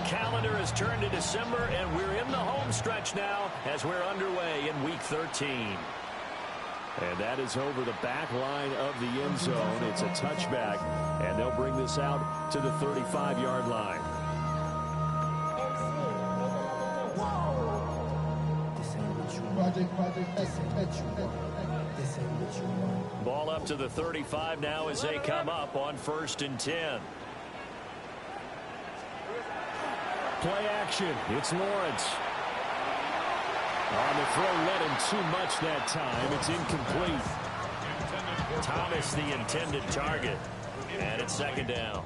calendar has turned to December, and we're in the home stretch now as we're underway in Week 13. And that is over the back line of the end zone. It's a touchback, and they'll bring this out to the 35-yard line. Ball up to the 35 now as they come up on 1st and 10. Play action. It's Lawrence. On the throw, led him too much that time. It's incomplete. Thomas, the intended target. And it's 2nd down.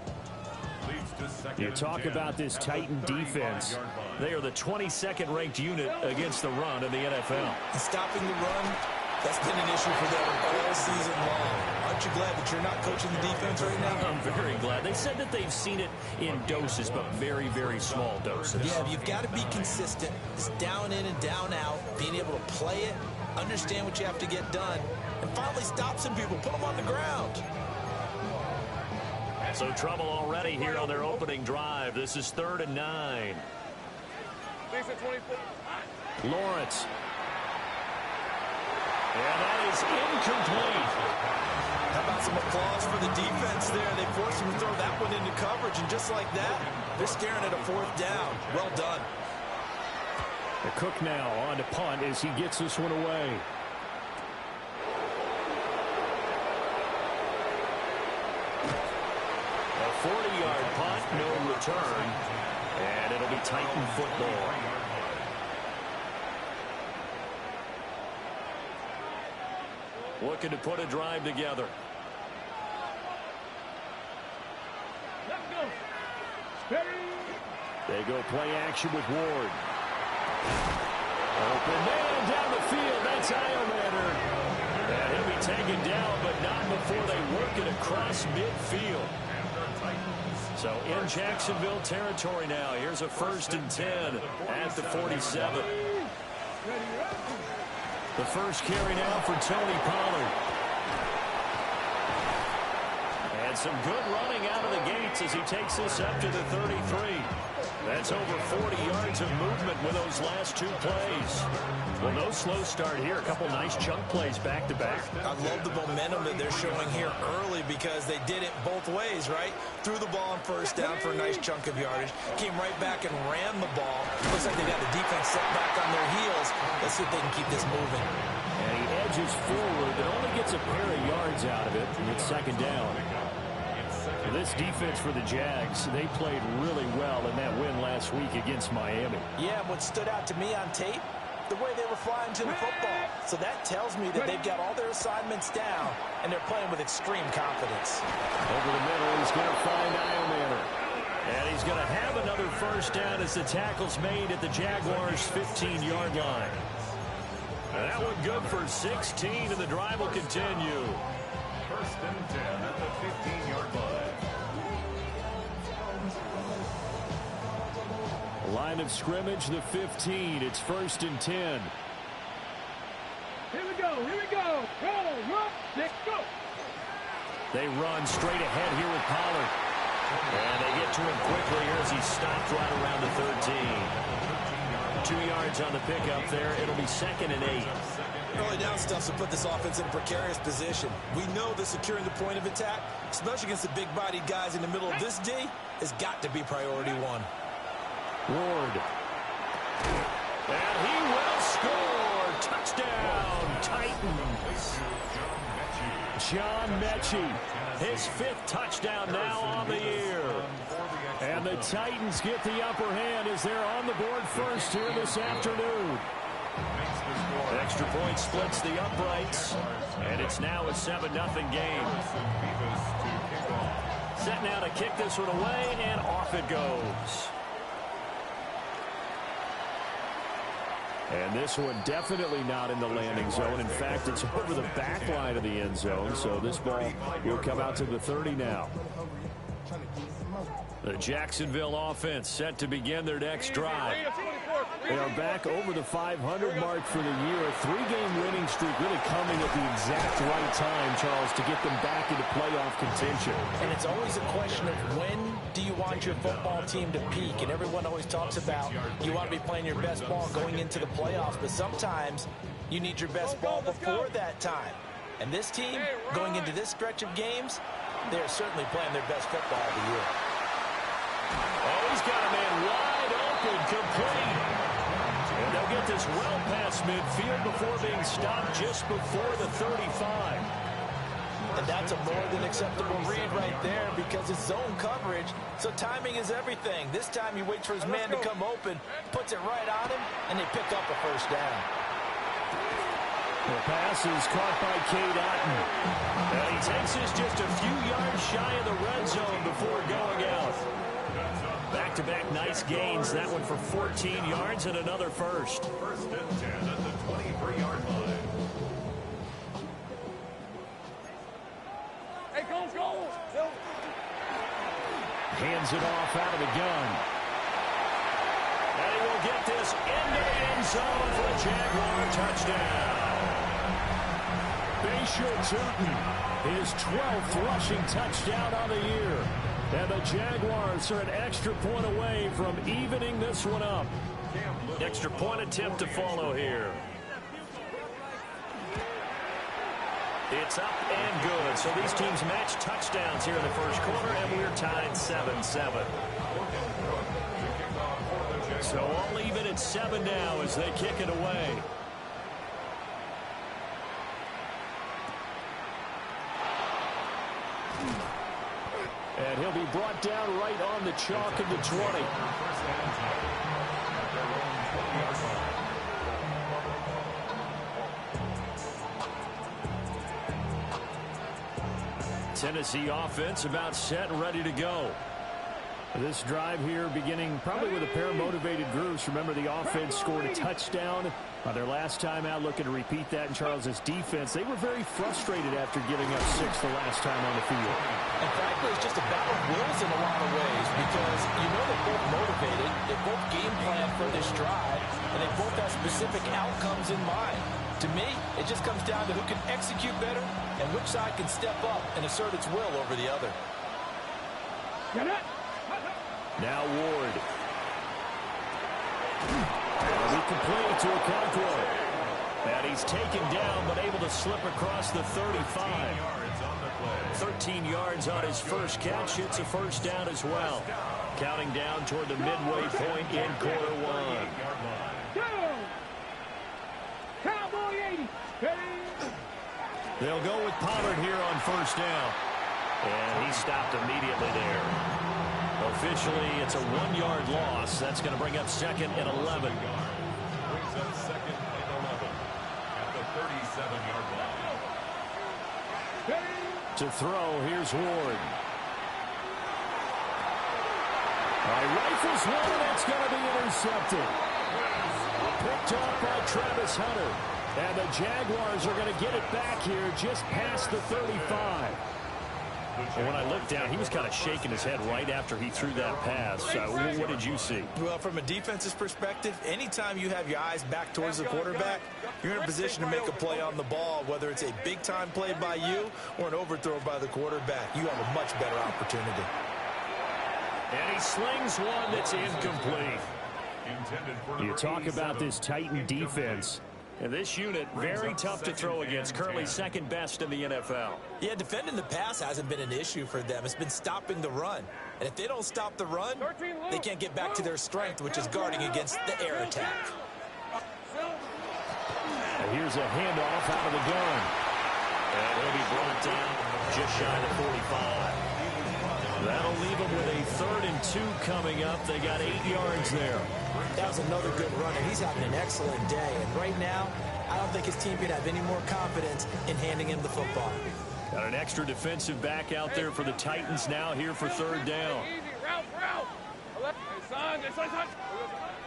You talk about this Titan defense. They are the 22nd ranked unit against the run in the NFL. Stopping the run, that's been an issue for them all season long. Aren't you glad that you're not coaching the defense right now? I'm very glad. They said that they've seen it in doses, but very, very small doses. Yeah, you've got to be consistent. It's down in and down out, being able to play it, understand what you have to get done, and finally stop some people, put them on the ground. So trouble already here on their opening drive. This is 3rd and 9. Lawrence. And that is incomplete. How about some applause for the defense there? They forced him to throw that one into coverage, and just like that, they're staring at a 4th down. Well done. The Cook now on to punt as he gets this one away. A 40-yard punt, no return, and it'll be Titan football. Looking to put a drive together. They go play action with Ward. Open man down the field. That's Iolander. And he'll be taken down, but not before they work it across midfield. So in Jacksonville territory now. Here's a 1st and 10 at the 47. The first carry now for Tony Pollard. And some good running out of the gates as he takes this up to the 33. That's over 40 yards of movement with those last 2 plays. Well, no slow start here. A couple nice chunk plays back-to-back. I love the momentum that they're showing here early because they did it both ways, right? Threw the ball on 1st down for a nice chunk of yardage. Came right back and ran the ball. Looks like they got the defense set back on their heels. Let's see if they can keep this moving. And he edges forward, but only gets a pair of yards out of it. And it's 2nd down. This defense for the Jags, they played really well in that win last week against Miami. Yeah, what stood out to me on tape, the way they were flying to the football. So that tells me that they've got all their assignments down, and they're playing with extreme confidence. Over the middle, he's going to find Iolander. And he's going to have another 1st down as the tackle's made at the Jaguars' 15-yard line. And that one good for 16, and the drive will continue. 1st and 10 at the 15-yard line. Line of scrimmage, the 15. It's 1st and 10. Here we go. Roll, let's go. They run straight ahead here with Pollard. And they get to him quickly here as he stopped right around the 13. 2 yards on the pickup there. It'll be 2nd and 8. Early down stuff to put this offense in a precarious position. We know that securing the point of attack, especially against the big-bodied guys in the middle of this D, has got to be priority 1. Ward. And he will score. Touchdown, Titans. John Mechie, his 5th touchdown now on the year. And the Titans get the upper hand as they're on the board first here this afternoon. Extra point splits the uprights, and it's now a 7-0 game. Set now to kick this one away, and off it goes. And this one definitely not in the landing zone. In fact, it's over the back line of the end zone, so this ball will come out to the 30 now. The Jacksonville offense set to begin their next drive. They are back over the 500 mark for the year. A 3-game winning streak really coming at the exact right time, Charles, to get them back into playoff contention. And it's always a question of when do you want your football team to peak? And everyone always talks about you want to be playing your best ball going into the playoffs, but sometimes you need your best ball before that time. And this team, going into this stretch of games, they're certainly playing their best football of the year. Oh, he's got a man wide open, complete. And they'll get this well past midfield before being stopped just before the 35. And that's a more than acceptable read right there because it's zone coverage, so timing is everything. This time he waits for his man to come open, puts it right on him, and they pick up a first down. The pass is caught by Cade Otton. And he takes this just a few yards shy of the red zone before going out. Back-to-back nice gains. That one for 14 yards and another first. First and 10 at the 23-yard line. Hey, go. Hands it off out of the gun. And he will get this into the end zone for a Jaguar touchdown. His 12th rushing touchdown on the year. And the Jaguars are an extra point away from evening this one up. Extra point attempt to follow here. It's up and good. So these teams match touchdowns here in the first quarter, and we're tied 7-7. So all even at 7 now as they kick it away. And he'll be brought down right on the chalk of the 20. Tennessee offense about set and ready to go. This drive here beginning probably with a pair of motivated groups. Remember, the offense scored a touchdown on their last time out, looking to repeat that in Charles's defense. They were very frustrated after giving up 6 the last time on the field. In fact, it's just a battle of wills in a lot of ways because you know they're both motivated, they both game plan for this drive, and they both have specific outcomes in mind. To me, it just comes down to who can execute better and which side can step up and assert its will over the other. Now Ward. It'll be complete to Okonkwo. And he's taken down but able to slip across the 35. 13 yards on his first catch. It's a first down as well. Counting down toward the midway point in quarter one. They'll go with Pollard here on first down. And he stopped immediately there. Officially, it's a 1-yard loss. That's going to bring up second and 11. Brings up second and 11 at the 37-yard line. To throw, here's Ward. Rifles one, that's going to be intercepted. Picked off by Travis Hunter. And the Jaguars are going to get it back here just past the 35. And when I looked down, he was kind of shaking his head right after he threw that pass. What did you see? Well, from a defense's perspective, anytime you have your eyes back towards the quarterback, you're in a position to make a play on the ball, whether it's a big-time play by you or an overthrow by the quarterback. You have a much better opportunity. And he slings one that's incomplete. You talk about this Titan defense. And this unit, very tough to throw against, currently second best in the NFL. Yeah, defending the pass hasn't been an issue for them. It's been stopping the run. And if they don't stop the run, they can't get back to their strength, which is guarding against the air attack. And here's a handoff out of the gun. And he'll be brought down just shy of 45. That'll leave them with a 3rd and 2 coming up. They got 8 yards there. That was another good runner. He's having an excellent day. And right now, I don't think his team can have any more confidence in handing him the football. Got an extra defensive back out there for the Titans now here for 3rd down.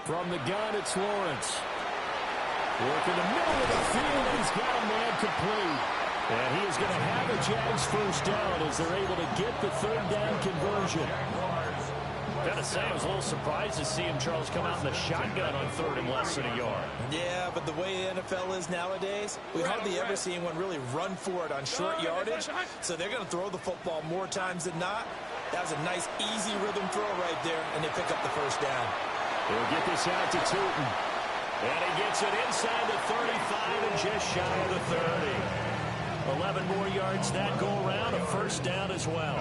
From the gun, it's Lawrence. Working the middle of the field. He's got a man complete. And he is going to have a Jags first down as they're able to get the 3rd down conversion. Gotta say, I was a little surprised to see him, Charles, come out in the shotgun on 3rd and less than a yard. Yeah, but the way the NFL is nowadays, we hardly ever see anyone really run for it on short yardage. So they're going to throw the football more times than not. That was a nice, easy rhythm throw right there, and they pick up the first down. They'll get this out to Tootin. And he gets it inside the 35 and just shy of the 30. 11 more yards that go around, a first down as well.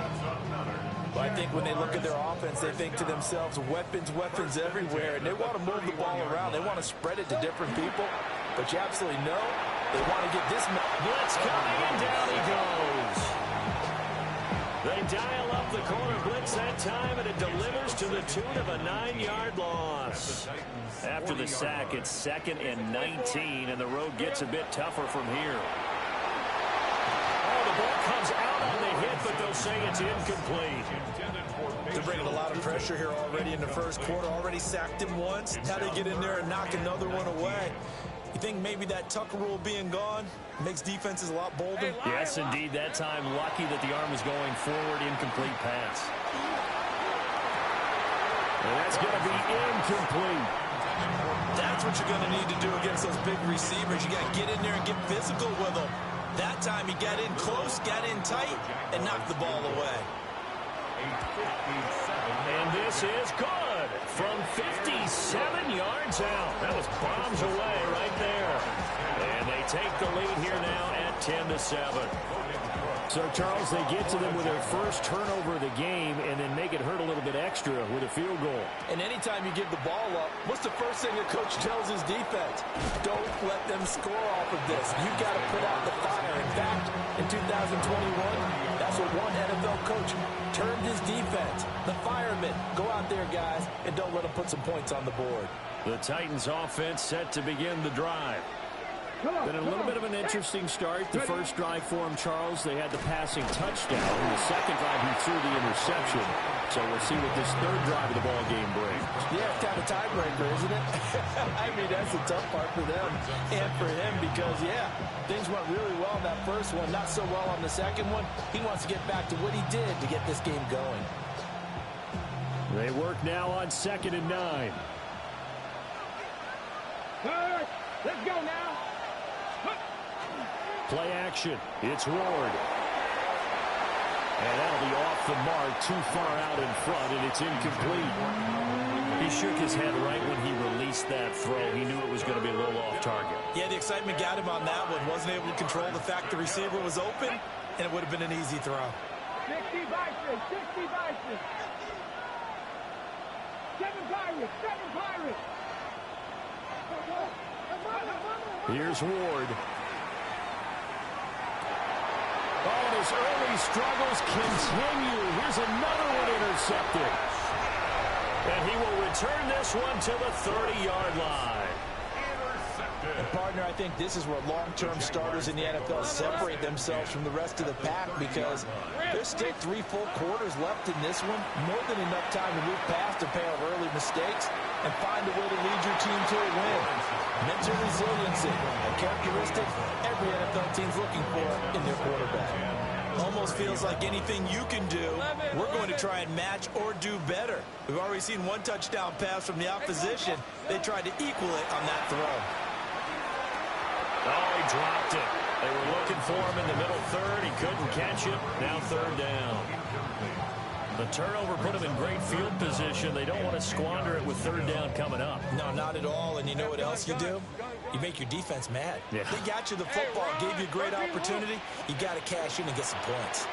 But I think when they look at their offense, they think to themselves, weapons, weapons everywhere, and they want to move the ball around. They want to spread it to different people, but you absolutely know they want to get this. Blitz coming, and down he goes. They dial up the corner blitz that time, and it delivers to the tune of a 9-yard loss. After the sack, it's 2nd and 19, and the road gets a bit tougher from here. Oh, the ball comes out on the hit, but they'll say it's incomplete. They're bringing a lot of pressure here already in the first quarter. Already sacked him once. Now they get in there and knock another one away. You think maybe that Tucker rule being gone makes defenses a lot bolder? Yes, indeed. That time, lucky that the arm was going forward. Incomplete pass. And that's going to be incomplete. That's what you're going to need to do against those big receivers. You got to get in there and get physical with them. That time he got in close, got in tight, and knocked the ball away. And this is good from 57 yards out. That was bombs away right there. And they take the lead here now at 10-7. So, Charles, they get to them with their first turnover of the game and then make it hurt a little bit extra with a field goal. And anytime you give the ball up, what's the first thing a coach tells his defense? Don't let them score off of this. You've got to put out the fire. In fact, in 2021, that's what one NFL coach termed his defense. The firemen. Go out there, guys, and don't let them put some points on the board. The Titans offense set to begin the drive. Been a little bit of an interesting start. The first drive for him, Charles, they had the passing touchdown. In the second drive, he threw the interception. So we'll see what this third drive of the ball game brings. Yeah, it's kind of a tiebreaker, isn't it? I mean, that's the tough part for them and for him because, yeah, things went really well in that first one, not so well on the second one. He wants to get back to what he did to get this game going. They work now on 2nd and 9. Let's go now. Play action. It's Ward. And that'll be off the mark, too far out in front, and it's incomplete. He shook his head right when he released that throw. He knew it was going to be a little off target. Yeah, the excitement got him on that one. Wasn't able to control the fact the receiver was open, and it would have been an easy throw. 60 Vikings, 60 Vikings. 7 Pirates, 7 Pirates. Here's Ward. Oh, and his early struggles continue. Here's another one intercepted. And he will return this one to the 30-yard line. And partner, I think this is where long-term starters in the NFL separate themselves from the rest of the pack because there's still 3 full quarters left in this one. More than enough time to move past a pair of early mistakes and find a way to lead your team to a win. Mental resiliency, a characteristic every NFL team's looking for in their quarterback. Almost feels like anything you can do, we're going to try and match or do better. We've already seen one touchdown pass from the opposition. They tried to equal it on that throw. Oh, he dropped it. They were looking for him in the middle third. He couldn't catch it. Now 3rd down. The turnover put him in great field position. They don't want to squander it with 3rd down coming up. No, not at all. And you know what else you do? You make your defense mad. Yeah. They got you the football, gave you a great opportunity. You got to cash in and get some points.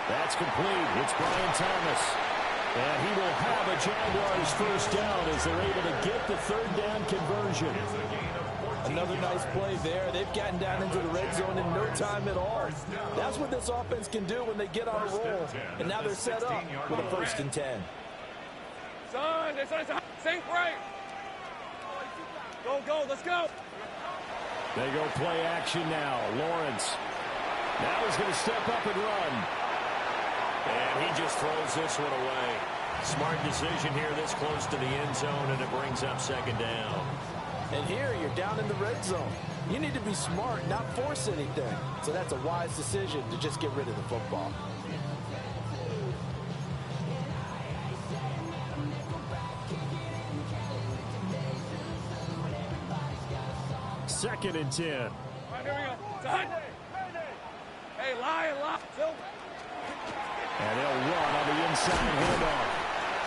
That's complete. It's Brian Thomas. And he will have a Jaguars first down as they're able to get the 3rd down conversion. Another nice play there. They've gotten down into the red zone in no time at all. That's what this offense can do when they get on a roll. And now they're set up with a 1st and 10. Son, sink right. Go, let's go. They go play action now. Lawrence. Now he's going to step up and run. And he just throws this one away. Smart decision here this close to the end zone, and it brings up 2nd down. And here you're down in the red zone. You need to be smart, not force anything. So that's a wise decision to just get rid of the football. 2nd and 10. All right, here we go. Side. Hey, lie. And they'll run on the inside handoff.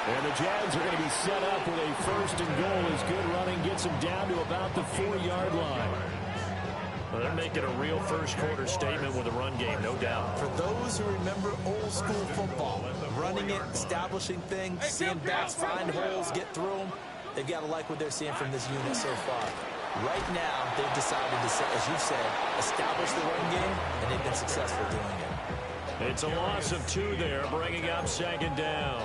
And the Jags are going to be set up with a 1st and goal as good running gets them down to about the 4-yard line. Well, they're making a real first-quarter statement with a run game, no doubt. For those who remember old-school football, running it, establishing things, seeing backs find holes, get through them, they've got to like what they're seeing from this unit so far. Right now, they've decided to, as you said, establish the run game, and they've been successful doing it. It's a loss of 2 there, bringing up 2nd down.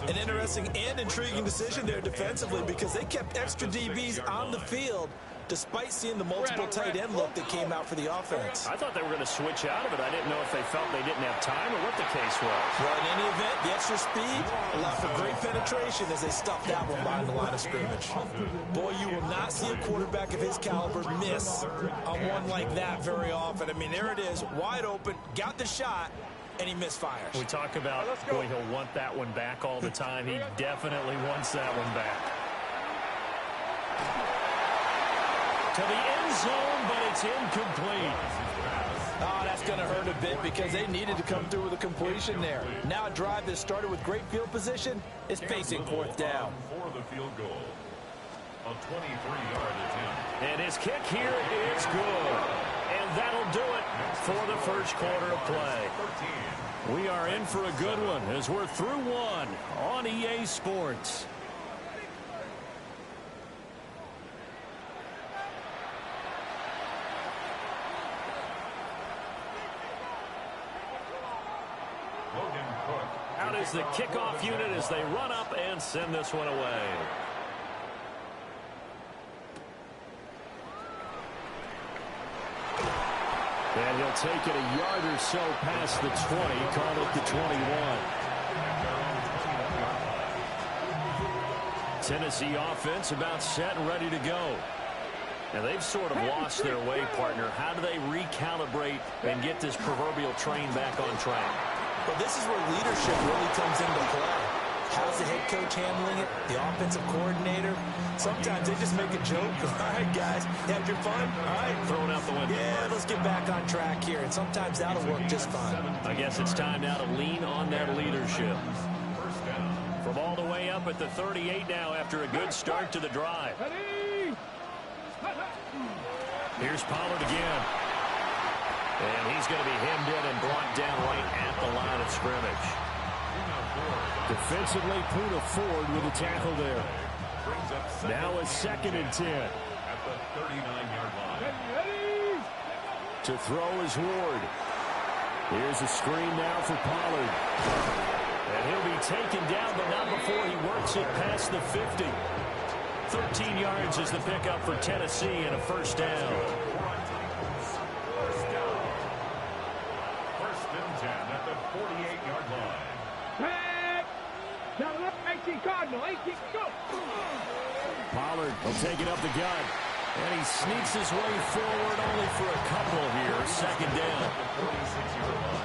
An interesting and intriguing decision there defensively because they kept extra DBs on the field despite seeing the multiple tight end look that came out for the offense. I thought they were going to switch out of it. I didn't know if they felt they didn't have time or what the case was. Well, in any event, the extra speed allowed for great penetration as they stuffed that one behind the line of scrimmage. Boy, you will not see a quarterback of his caliber miss on one like that very often. I mean, there it is, wide open, got the shot, and he misfires. We talk about, boy, he'll want that one back all the time. He definitely wants that one back. To the end zone, but it's incomplete. Oh, that's going to hurt a bit because they needed to come through with a completion there. Now a drive that started with great field position is facing 4th down. For the field goal. A 23-yard attempt. And his kick here is good. And that'll do it for the first quarter of play. We are in for a good one as we're through one on EA Sports. Out is the kickoff unit as they run up and send this one away. And he'll take it a yard or so past the 20, call it the 21. Tennessee offense about set and ready to go. And they've sort of lost their way, partner. How do they recalibrate and get this proverbial train back on track? Well, this is where leadership really comes into play. How's the head coach handling it? The offensive coordinator? Sometimes they just make a joke. All right, guys, you had your fun? All right. Throwing out the window. Yeah, let's get back on track here. And sometimes that'll work just fine. I guess it's time now to lean on that leadership. From all the way up at the 38 now after a good start to the drive. Here's Pollard again. And he's going to be hemmed in and brought down right at the line of scrimmage. Defensively, Puna Ford with a tackle there. Now a 2nd and 10. At the 39-yard line. To throw is Ward. Here's a screen now for Pollard. And he'll be taken down, but not before he works it past the 50. 13 yards is the pickup for Tennessee and a 1st down. At the 48-yard line. Now look, 18 Cardinal, 18, go! Pollard will take it up the gut. And he sneaks his way forward only for a couple here. 2nd down.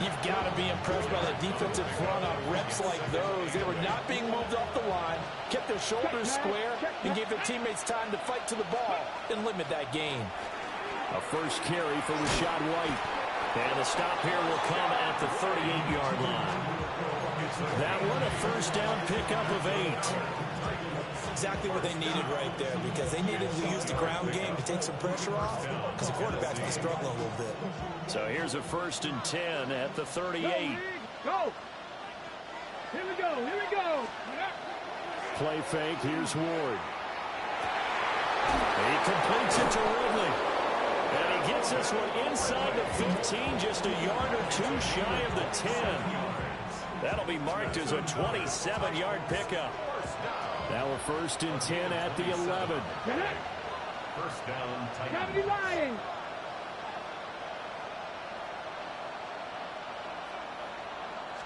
You've got to be impressed by the defensive front on reps like those. They were not being moved off the line, kept their shoulders square, and gave their teammates time to fight to the ball and limit that gain. A 1st carry for Rashad White. And the stop here will come at the 38-yard line. That one a 1st down pickup of 8. Exactly what they needed right there because they needed to use the ground game to take some pressure off because the quarterback's been struggling a little bit. So here's a 1st and 10 at the 38. Go! Here we go, here we go! Play fake, here's Ward. He completes it to Ridley. And he gets this one inside the 15, just a yard or 2 shy of the 10. That'll be marked as a 27-yard pickup. Now a 1st and 10 at the 11. 1st down, Gravity lying!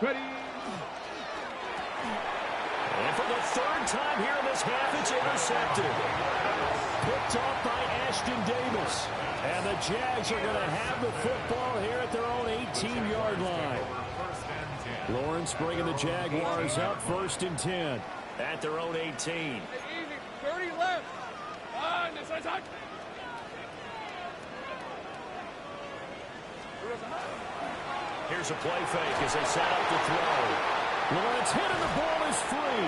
Ready! And for the 3rd time here in this half, it's intercepted. Picked off by Ashton Davis. And the Jags are going to have the football here at their own 18-yard line. Lawrence bringing the Jaguars up 1st and 10 at their own 18. Easy, 30 left. On this side. Here's a play fake as they set up to throw. Lawrence hit and the ball is free.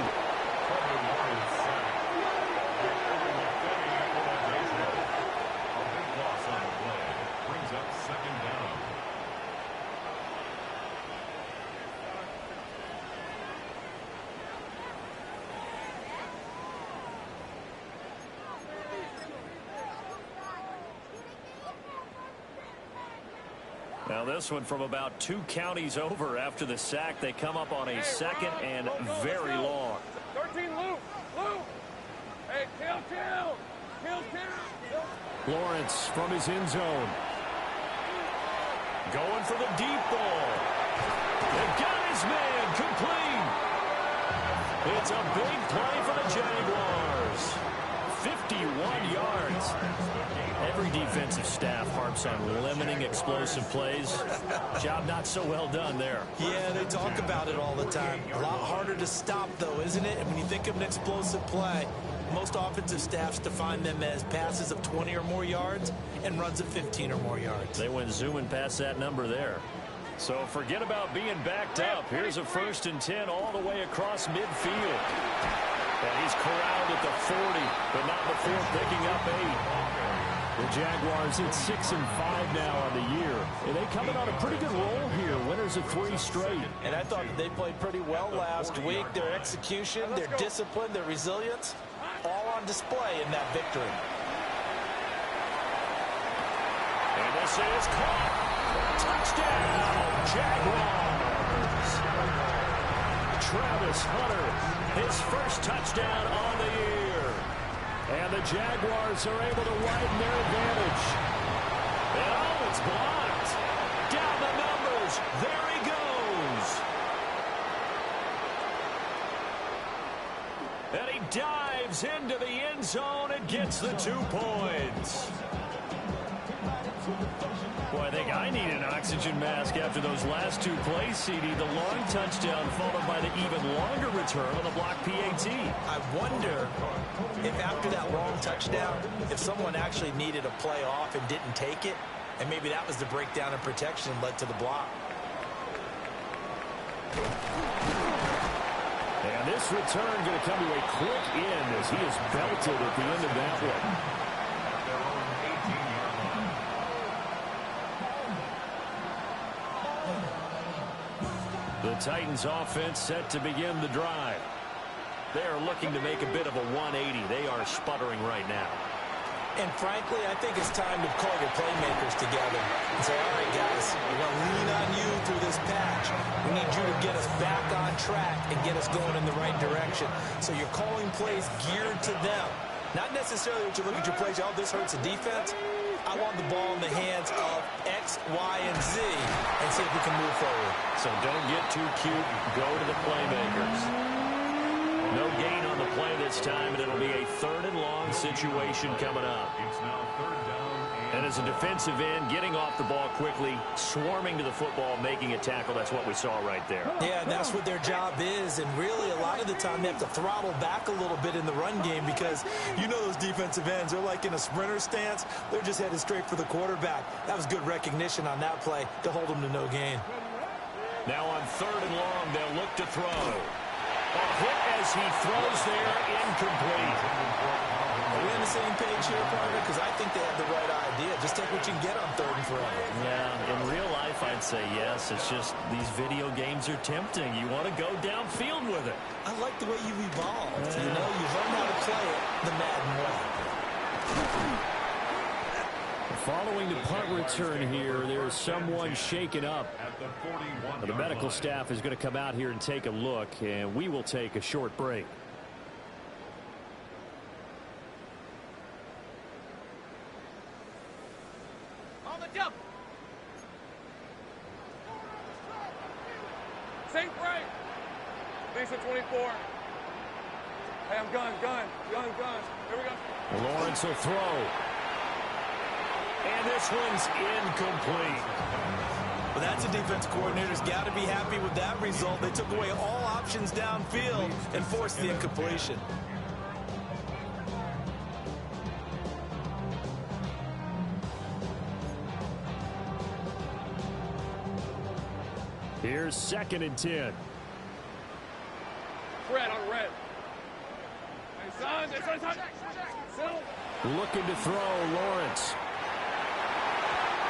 A big loss on the play. Brings up second down. Now this one from about 2 counties over after the sack. They come up on a second and very long. 13, Luke. Hey, kill. Lawrence from his end zone. Going for the deep ball. They got his man complete. It's a big play for the Jaguars. 51 yards. Every defensive staff harps on limiting explosive plays. Job not so well done there. Yeah, they talk about it all the time. A lot harder to stop, though, isn't it? And when you think of an explosive play, most offensive staffs define them as passes of 20 or more yards and runs of 15 or more yards. They went zooming past that number there. So forget about being backed up. Here's a 1st and 10 all the way across midfield. And he's corralled at the 40, but not before picking up 8. The Jaguars at 6-5 now on the year. And they coming on a pretty good roll here. Winners of 3 straight. And I thought that they played pretty well last week. Their execution, their discipline, their resilience, all on display in that victory. And this is caught. Touchdown, Jaguars. Travis Hunter, his first touchdown on the year. And the Jaguars are able to widen their advantage. And oh, it's blocked. Down the numbers. There he goes. And he dives into the end zone and gets the 2 points. Boy, I think I need an oxygen mask after those last 2 plays, CD. The long touchdown followed by the even longer return on the block PAT. I wonder if after that long touchdown, if someone actually needed a play off and didn't take it, and maybe that was the breakdown in protection and led to the block. And this return going to come to a quick end as he is belted at the end of that one. The Titans offense set to begin the drive. They are looking to make a bit of a 180. They are sputtering right now. And frankly, I think it's time to call your playmakers together and say, all right, guys, we're going to lean on you through this patch. We need you to get us back on track and get us going in the right direction. So you're calling plays geared to them. Not necessarily that you look at your plays, oh, this hurts the defense. I want the ball in the hands of X, Y, and Z and see if we can move forward. So don't get too cute. Go to the playmakers. No gain on the play this time, and it'll be a 3rd and long situation coming up. It's now 3rd down. And as a defensive end, getting off the ball quickly, swarming to the football, making a tackle, that's what we saw right there. Yeah, and that's what their job is. And really, a lot of the time, they have to throttle back a little bit in the run game because you know those defensive ends, they're like in a sprinter stance. They're just headed straight for the quarterback. That was good recognition on that play to hold them to no gain. Now on 3rd and long, they'll look to throw. A hit as he throws there, incomplete. Are we on the same page here, partner? Because I think they have the right idea. Just take what you can get on 3rd and forever. Yeah, in real life, I'd say yes. It's just these video games are tempting. You want to go downfield with it. I like the way you've evolved. You know, you've learned how to play it the Madden way. Following the punt return here, there's someone shaken up. The medical staff is going to come out here and take a look, and we will take a short break. On the jump. Safe right. Lisa 24. Hey, I'm gun. Here we go. Lawrence will throw. And this one's incomplete. Well, that's a defense coordinator's got to be happy with that result. They took away all options downfield and forced the incompletion. Here's 2nd and 10. Red on red. Hey, son. Looking to throw, Lawrence.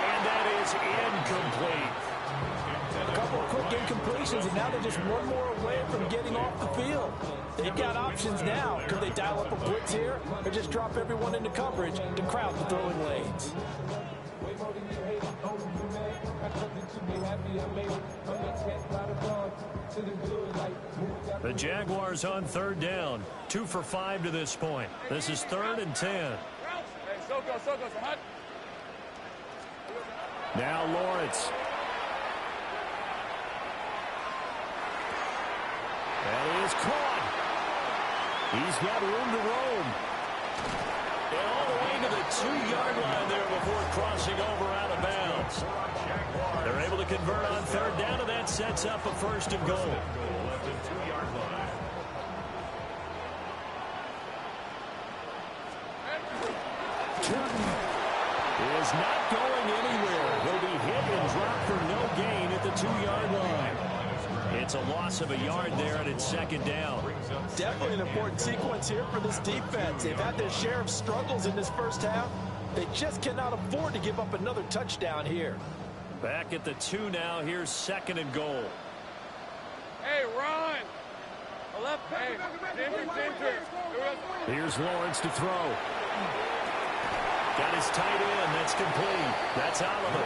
And that is incomplete. A couple of quick incompletions, and now they're just one more away from getting off the field. They've got options now. Could they dial up a blitz here or just drop everyone into coverage to crowd the throwing lanes? The Jaguars on 3rd down. 2 for 5 to this point. This is 3rd and 10. Hey, Soko, hot. Now Lawrence. That is caught. He's got room to roam. And all the way to the 2-yard line there before crossing over out of bounds. They're able to convert on 3rd down, and that sets up a 1st and goal. Is not going anywhere. He'll be hit and dropped for no gain at the 2-yard line. It's a loss of a yard there, and it's 2nd down. Definitely an important sequence here for this defense. They've had their share of struggles in this first half. They just cannot afford to give up another touchdown here. Back at the 2 now. Here's 2nd and goal. Hey, run. Left. Hey, Here's Lawrence to throw. Got his tight end. That's complete. That's Oliver.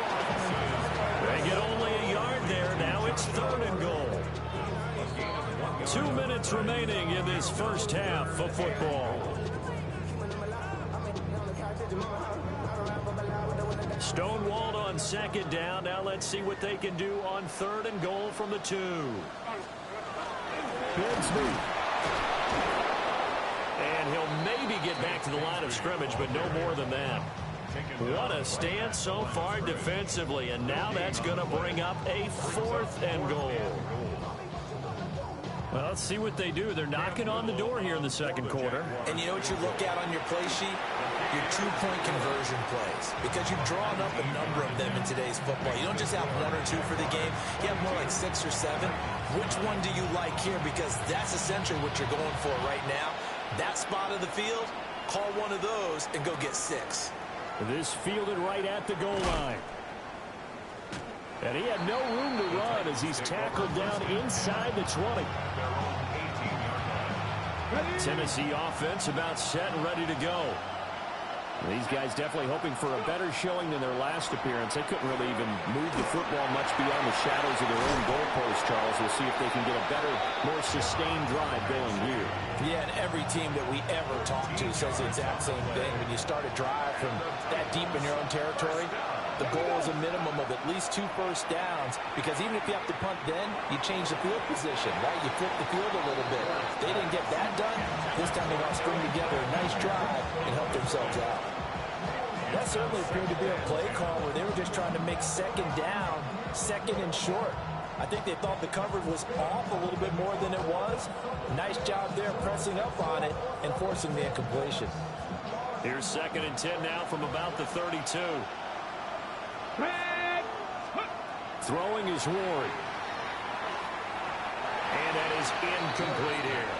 They get only a yard there. Now it's 3rd and goal. 2 minutes remaining in this first half of football. Stonewalled on 2nd down. Now let's see what they can do on 3rd and goal from the 2. Bigsby. And he'll maybe get back to the line of scrimmage, but no more than that. What a stance so far defensively, and now that's going to bring up a 4th and goal. Well, let's see what they do. They're knocking on the door here in the 2nd quarter. And you know what you look at on your play sheet? Your 2-point conversion plays. Because you've drawn up a number of them in today's football. You don't just have 1 or 2 for the game. You have more like 6 or 7. Which one do you like here? Because that's essentially what you're going for right now. That spot of the field, call one of those and go get 6. This fielded right at the goal line. And he had no room to run as he's tackled down inside the 20. Tennessee offense about set and ready to go. These guys definitely hoping for a better showing than their last appearance. They couldn't really even move the football much beyond the shadows of their own goalpost, Charles. We'll see if they can get a better, more sustained drive going here. Yeah, and every team that we ever talk to says the exact same thing. When you start a drive from that deep in your own territory, the goal is a minimum of at least 2 first downs, because even if you have to punt then, you change the field position, right? You flip the field a little bit. They didn't get that done. This time they want to string together a nice drive and help themselves out. That certainly appeared to be a play call where they were just trying to make 2nd down, 2nd and short. I think they thought the coverage was off a little bit more than it was. Nice job there pressing up on it and forcing the incompletion. Here's 2nd and 10 now from about the 32. Throwing is Ward. And that is incomplete here.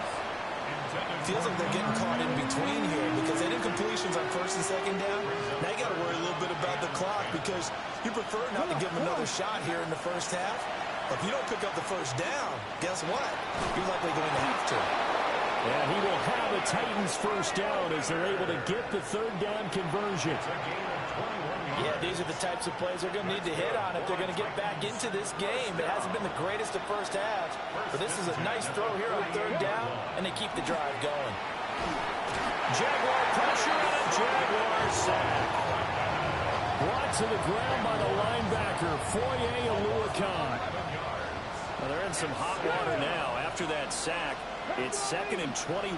Feels like they're getting caught in between here because they did completions on 1st and 2nd down. Now you got to worry a little bit about the clock because you prefer not to give them another shot here in the first half. But if you don't pick up the 1st down, guess what? You're likely going to have to. And he will have the Titans 1st down as they're able to get the 3rd down conversion. Yeah, these are the types of plays they're going to need to hit on if they're going to get back into this game. It hasn't been the greatest of first halves, but this is a nice throw here on 3rd down, and they keep the drive going. Jaguar pressure and a Jaguar sack. Brought to the ground by the linebacker, Foye Oluokun. Well, they're in some hot water now. After that sack, it's 2nd and 21.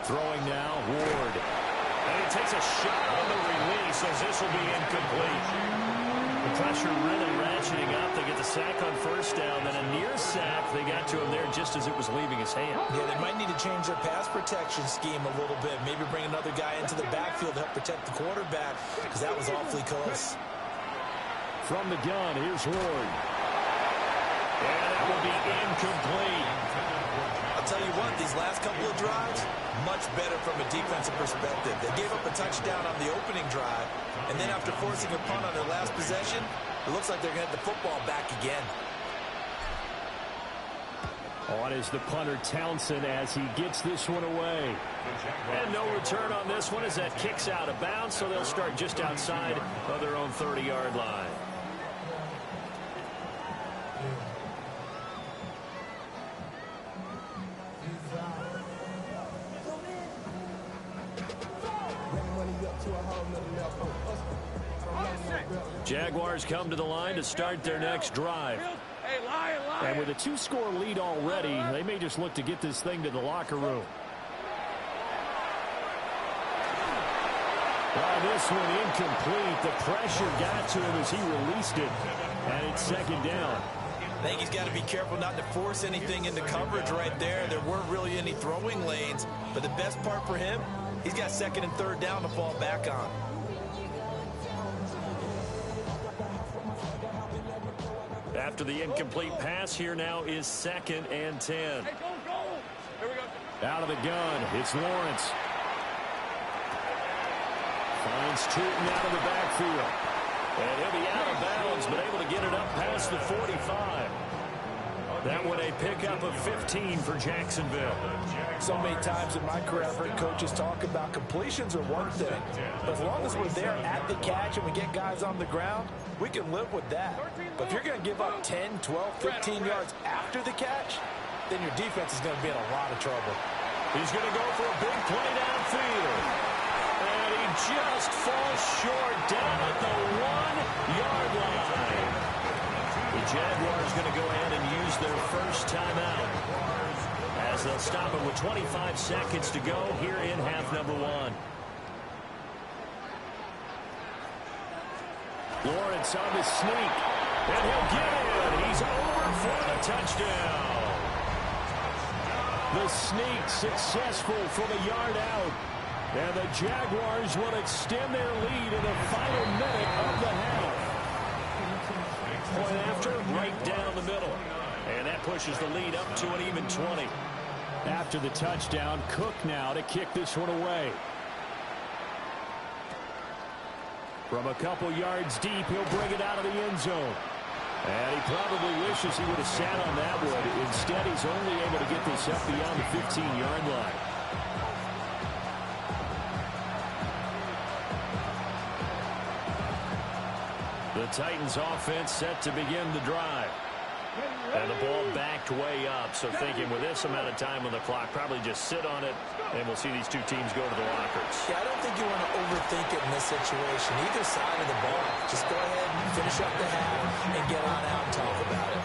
Throwing now, Ward. And he takes a shot on the release as this will be incomplete. The pressure really ratcheting up. They get the sack on 1st down, then a near sack. They got to him there just as it was leaving his hand. Yeah, they might need to change their pass protection scheme a little bit. Maybe bring another guy into the backfield to help protect the quarterback because that was awfully close. From the gun, here's Ward. And that will be incomplete. I'll tell you what, these last couple of drives, much better from a defensive perspective. They gave up a touchdown on the opening drive, and then after forcing a punt on their last possession, it looks like they're going to have the football back again. On is the punter Townsend as he gets this one away. And no return on this one as that kicks out of bounds, so they'll start just outside of their own 30-yard line. Jaguars come to the line to start their next drive. And with a 2-score lead already, they may just look to get this thing to the locker room. This one incomplete. The pressure got to him as he released it. And it's second down. I think he's got to be careful not to force anything into coverage right there. There weren't really any throwing lanes. But the best part for him, he's got second and third down to fall back on. After the incomplete pass, here now is second and 10. Hey, go. Here we go. Out of the gun, it's Lawrence. Finds Tootin out of the backfield. And he'll be out of bounds, but able to get it up past the 45. That one a pickup of 15 for Jacksonville. So many times in my career, I've heard coaches talk about completions are one thing. But as long as we're there at the catch and we get guys on the ground, we can live with that. But if you're going to give up 10, 12, 15 yards after the catch, then your defense is going to be in a lot of trouble. He's going to go for a big play downfield. And he just falls short down at the 1-yard line. The Jaguars going to go ahead and use their first timeout as they'll stop it with 25 seconds to go here in half number 1. Lawrence on the sneak, and he'll get it. He's over for the touchdown. The sneak successful from a yard out, and the Jaguars will extend their lead in the final minute of the half. Point after, right down the middle. And that pushes the lead up to an even 20. After the touchdown, Cook now to kick this one away. From a couple yards deep, he'll bring it out of the end zone. And he probably wishes he would have sat on that one. Instead, he's only able to get this up beyond the 15-yard line. The Titans offense set to begin the drive. And the ball backed way up. So thinking with this amount of time on the clock, probably just sit on it, and we'll see these two teams go to the lockers. Yeah, I don't think you want to overthink it in this situation. Either side of the ball. Just go ahead and finish up the half and get on out and talk about it.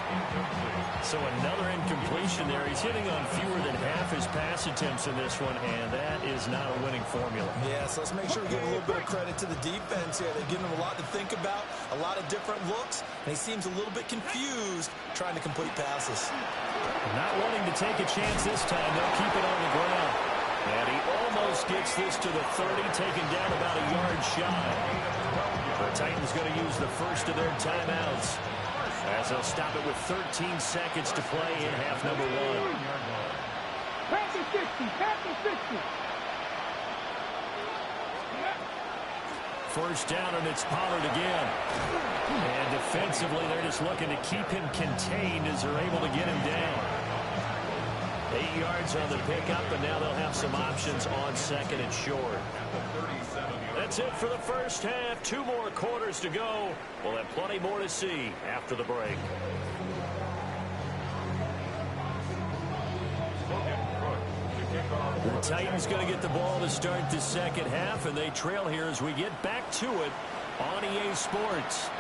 So another incompletion there. He's hitting on fewer than half his pass attempts in this one, and that is not a winning formula. Yeah, so let's make sure we give a little bit of credit to the defense here. They've given him a lot to think about, a lot of different looks, and he seems a little bit confused trying to complete passes. Not wanting to take a chance this time. They'll keep it on the ground. And he almost gets this to the 30, taken down about a yard shy. The Titans going to use the first of their timeouts as they'll stop it with 13 seconds to play in half number 1. Pass the 60. Pass the 60. First down, and it's Pollard again. And defensively, they're just looking to keep him contained as they're able to get him down. 8 yards on the pickup, and now they'll have some options on second and short. That's it for the first half. 2 more quarters to go. We'll have plenty more to see after the break. The Titans going to get the ball to start the second half, and they trail here as we get back to it on EA Sports.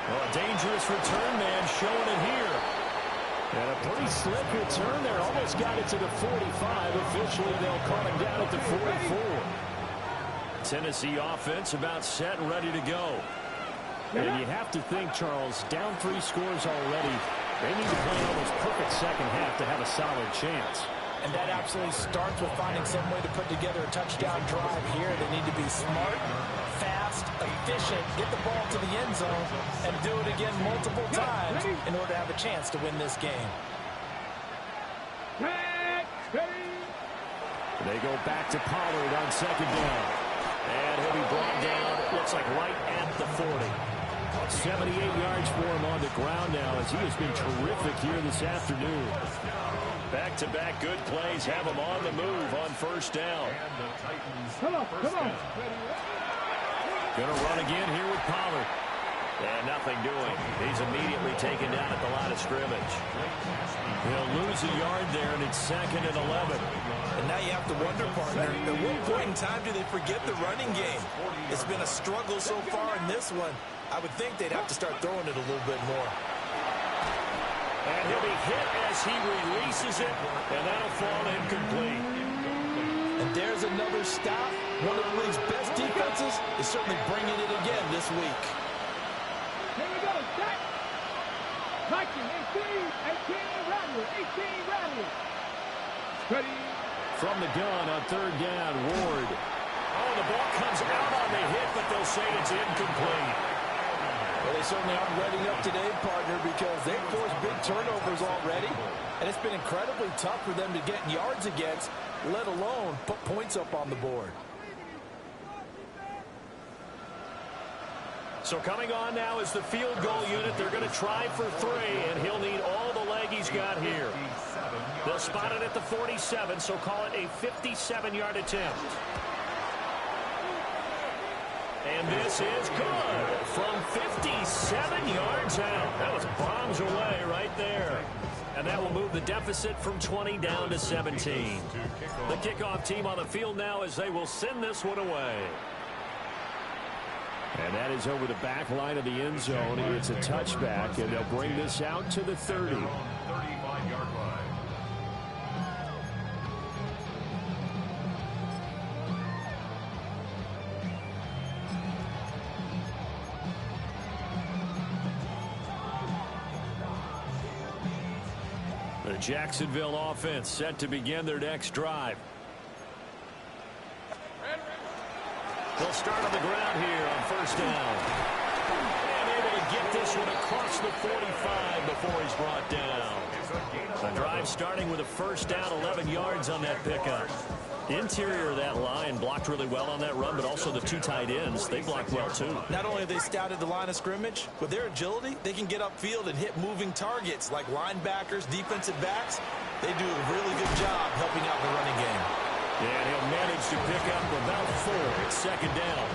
Well, a dangerous return man showing it here. And a pretty slick return there. Almost got it to the 45. Officially, they'll call him down at the 44. Tennessee offense about set and ready to go. And you have to think, Charles, down 3 scores already. They need to play an almost perfect second half to have a solid chance. And that absolutely starts with finding some way to put together a touchdown drive here. They need to be smart, fast, efficient, get the ball to the end zone, and do it again multiple times in order to have a chance to win this game. They go back to Pollard on second down. And he'll be brought down, looks like right at the 40. 78 yards for him on the ground now as he has been terrific here this afternoon. Back-to-back good plays have him on the move on first down. Come on. Gonna run again here with Pollard. And nothing doing. He's immediately taken down at the line of scrimmage. He'll lose a yard there, and it's 2nd and 11. And now you have to wonder, partner, at what point in time do they forget the running game? It's been a struggle so far in this one. I would think they'd have to start throwing it a little bit more. And he'll be hit as he releases it, and that'll fall incomplete. And there's another stop. One of the league's best defenses is certainly bringing it again this week. Here we go. Set. Viking, 18 Rattler. Ready. From the gun on third down, Ward. Oh, the ball comes out on the hit, but they'll say it's incomplete. Well, they certainly aren't ready up today, partner, because they've forced big turnovers already, and it's been incredibly tough for them to get yards against, let alone put points up on the board. So coming on now is the field goal unit. They're going to try for 3, and he'll need all the leg he's got here. They'll spot it at the 47, so call it a 57-yard attempt. And this is good from 57 yards out. That was bombs away right there. And that will move the deficit from 20 down to 17. The kickoff team on the field now as they will send this one away. And that is over the back line of the end zone. It's a touchback, and they'll bring this out to the 30. 35-yard line. The Jacksonville offense set to begin their next drive. They'll start on the ground here on first down. And able to get this one across the 45 before he's brought down. The drive starting with a first down, 11 yards on that pickup. Interior of that line blocked really well on that run, but also the 2 tight ends, they blocked well too. Not only have they scouted the line of scrimmage, with their agility, they can get upfield and hit moving targets like linebackers, defensive backs. They do a really good job helping out the running game. And he'll manage to pick up about 4. It's second down.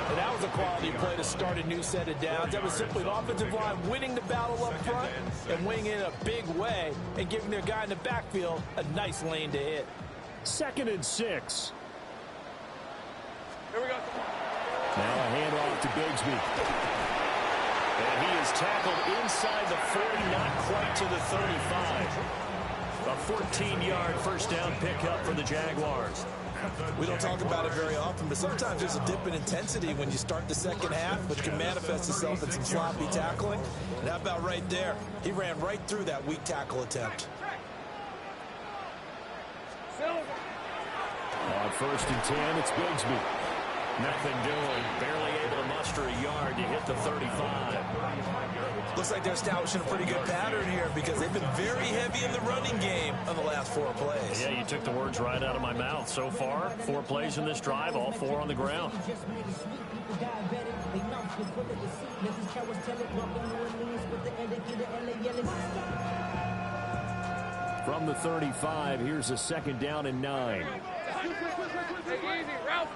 And that was a quality play to start a new set of downs. That was simply an offensive line winning the battle up front and winning it in a big way and giving their guy in the backfield a nice lane to hit. 2nd and 6. Here we go. Now a handoff to Bigsby. And he is tackled inside the 40, not quite to the 35. A 14-yard first down pickup for the Jaguars. We don't talk about it very often, but sometimes there's a dip in intensity when you start the second half, which can manifest itself in some sloppy tackling. And how about right there? He ran right through that weak tackle attempt. On 1st and 10, it's Bigsby. Nothing doing. Barely able to muster a yard to hit the 35. Looks like they're establishing a pretty good pattern here because they've been very heavy in the running game on the last 4 plays. Yeah, you took the words right out of my mouth. So far, 4 plays in this drive, all 4 on the ground. From the 35, here's a 2nd down and 9. Take it easy, Ralph.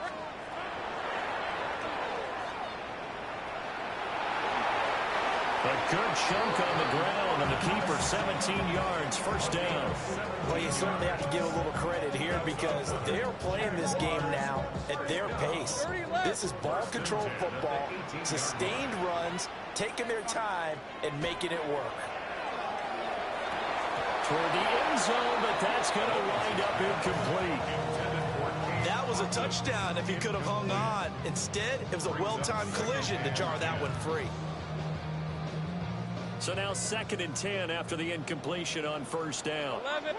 A good chunk on the ground, and the keeper 17 yards, first down. Well, you certainly have to give a little credit here because they're playing this game now at their pace. This is ball control football, sustained runs, taking their time, and making it work. Toward the end zone, but that's going to wind up incomplete. That was a touchdown if he could have hung on. Instead, it was a well-timed collision to jar that one free. So now 2nd and 10 after the incompletion on first down. 11.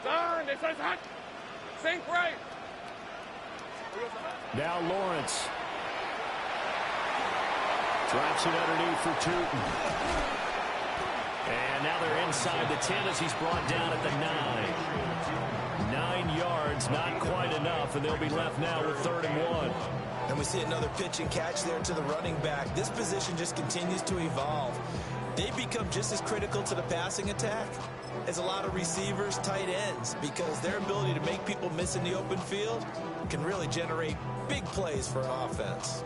Turn. This is hot. Sink right. Now Lawrence. Drops it underneath for Tootin. And now they're inside the 10 as he's brought down at the 9. 9 yards, not quite enough, and they'll be left now with 3rd and 1. And we see another pitch and catch there to the running back. This position just continues to evolve. They become just as critical to the passing attack as a lot of receivers, tight ends, because their ability to make people miss in the open field can really generate big plays for an offense.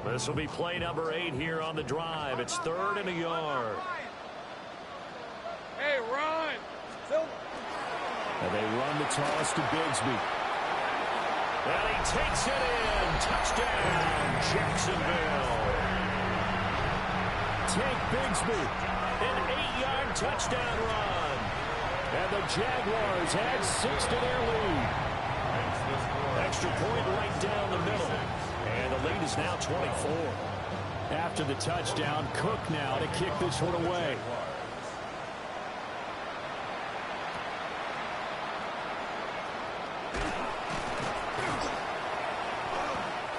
This will be play number 8 here on the drive. It's 3rd and a yard. Hey, run. And they run the toss to Bigsby. And he takes it in. Touchdown, Jacksonville. Tank Bigsby, an 8-yard touchdown run. And the Jaguars add 6 to their lead. Extra point right down the middle. And the lead is now 24. After the touchdown, Cook now to kick this one away.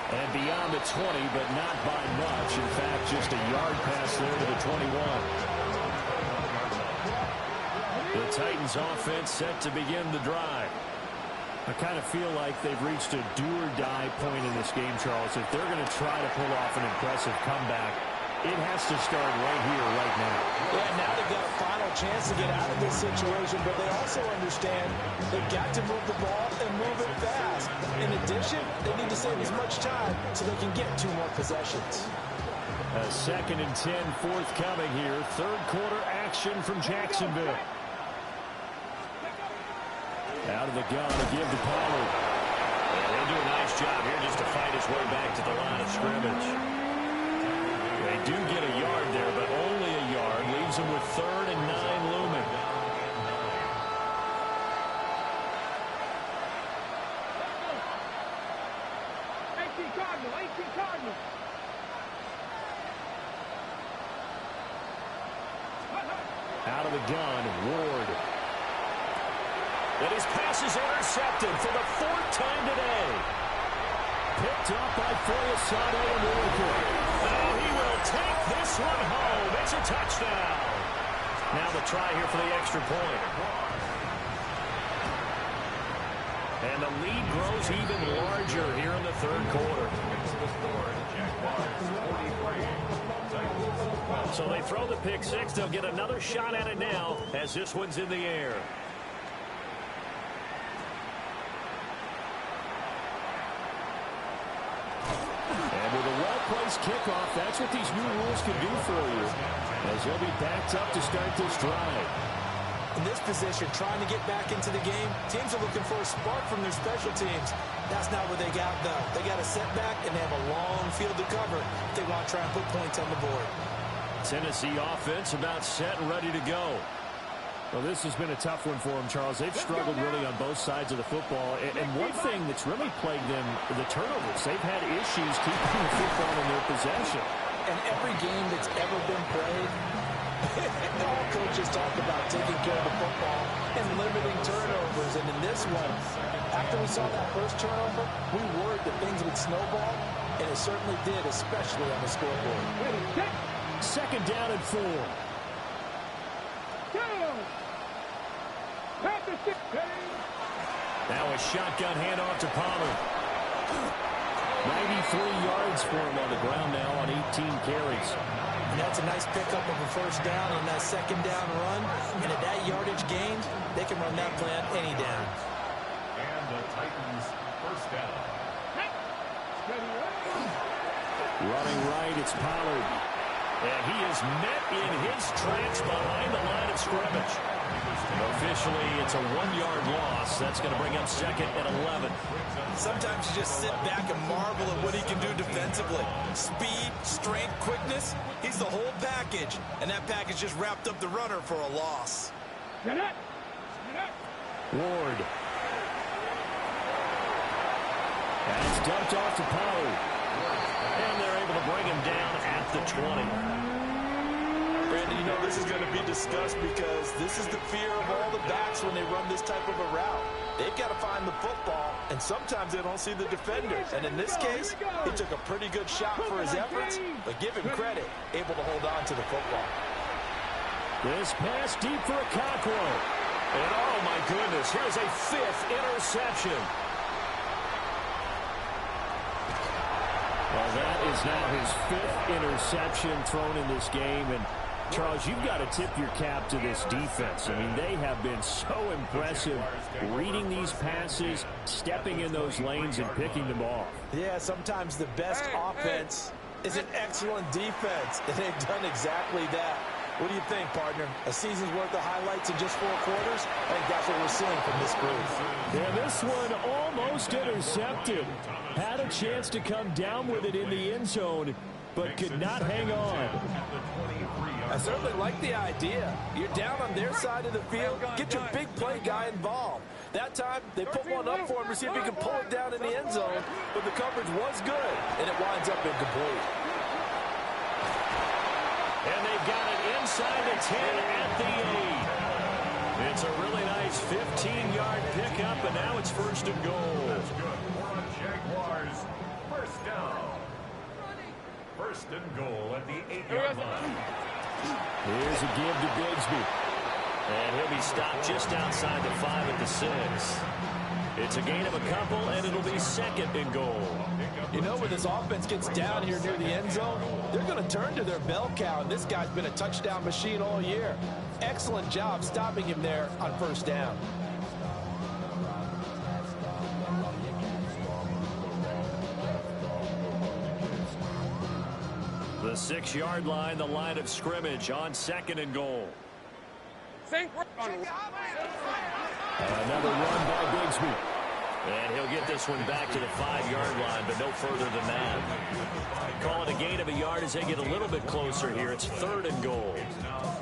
And beyond the 20, but not by much. In fact, just a yard pass there to the 21. The Titans offense set to begin the drive. I kind of feel like they've reached a do-or-die point in this game, Charles. If they're going to try to pull off an impressive comeback, it has to start right here, right now. Yeah, now they've got a final chance to get out of this situation, but they also understand they've got to move the ball and move it fast. In addition, they need to save as much time so they can get 2 more possessions. A 2nd and 10 forthcoming here. 3rd quarter action from Jacksonville. Out of the gun to give to Pollard. And they do a nice job here just to fight his way back to the line of scrimmage. They do get a yard there, but only a yard. Leaves them with 3rd and 9 looming. 18 Cardinal. Out of the gun, Ward. And his pass is intercepted for the 4th time today. Picked up by Foyesade and Walker. Oh, he will take this one home. It's a touchdown. Now the try here for the extra point. And the lead grows even larger here in the 3rd quarter. So they throw the pick 6. They'll get another shot at it now as this one's in the air. And with a well-placed kickoff, that's what these new rules can do for you, as they'll be backed up to start this drive. In this position, trying to get back into the game, teams are looking for a spark from their special teams. That's not what they got, though. They got a setback, and they have a long field to cover if they want to try and put points on the board. Tennessee offense about set and ready to go. Well, this has been a tough one for them, Charles. They've struggled really on both sides of the football. And one thing that's really plagued them, the turnovers. They've had issues keeping the football in their possession. And every game that's ever been played, all coaches talk about taking care of the football and limiting turnovers. And in this one, after we saw that first turnover, we worried that things would snowball, and it certainly did, especially on the scoreboard. 2nd down and 4. Now a shotgun handoff to Pollard. 93 yards for him on the ground now on 18 carries. And that's a nice pickup of a 1st down on that 2nd down run. And at that yardage gained, they can run that play on any down. And the Titans' 1st down. Running right, it's Pollard. And he is met in his tracks behind the line of scrimmage. Officially, it's a 1-yard loss. That's going to bring up 2nd and 11. Sometimes you just sit back and marvel at what he can do defensively. Speed, strength, quickness, he's the whole package. And that package just wrapped up the runner for a loss. Ward. And it's dumped off to Pollard. And they're able to bring him down at the 20. Brandon, you know this is going to be discussed because this is the fear of all the backs when they run this type of a route. They've got to find the football, and sometimes they don't see the defenders. And in this case, he took a pretty good shot for his efforts, but give him credit, able to hold on to the football. This pass deep for a Cockrell. And oh my goodness, here's a 5th interception. Well, that is now his 5th interception thrown in this game. And Charles, you've got to tip your cap to this defense. I mean, they have been so impressive reading these passes, stepping in those lanes, and picking them off. Yeah, sometimes the best offense is an excellent defense, and they've done exactly that. What do you think, partner? A season's worth of highlights in just 4 quarters? I think that's what we're seeing from this group. Yeah, this one almost intercepted. Had a chance to come down with it in the end zone, but could not hang on. I certainly like the idea. You're down on their side of the field. Get your big play guy involved. That time, they put one up for him to see if he can pull it down in the end zone, but the coverage was good, and it winds up incomplete. And they've got it inside the 10 at the 8. It's a really nice 15-yard pickup, and now it's 1st and goal. That's good. We're on Jaguars. 1st down. 1st and goal at the 8-yard line. Here's a give to Bigsby. And he'll be stopped just outside the 5 at the 6. It's a gain of a couple, and it'll be 2nd and goal. You know, when this offense gets down here near the end zone, they're going to turn to their bell cow, and this guy's been a touchdown machine all year. Excellent job stopping him there on 1st down. The 6-yard line, the line of scrimmage on 2nd and goal. Another run by Bigsby. And he'll get this one back to the 5-yard line, but no further than that. Call it a gain of a yard as they get a little bit closer here. It's 3rd and goal.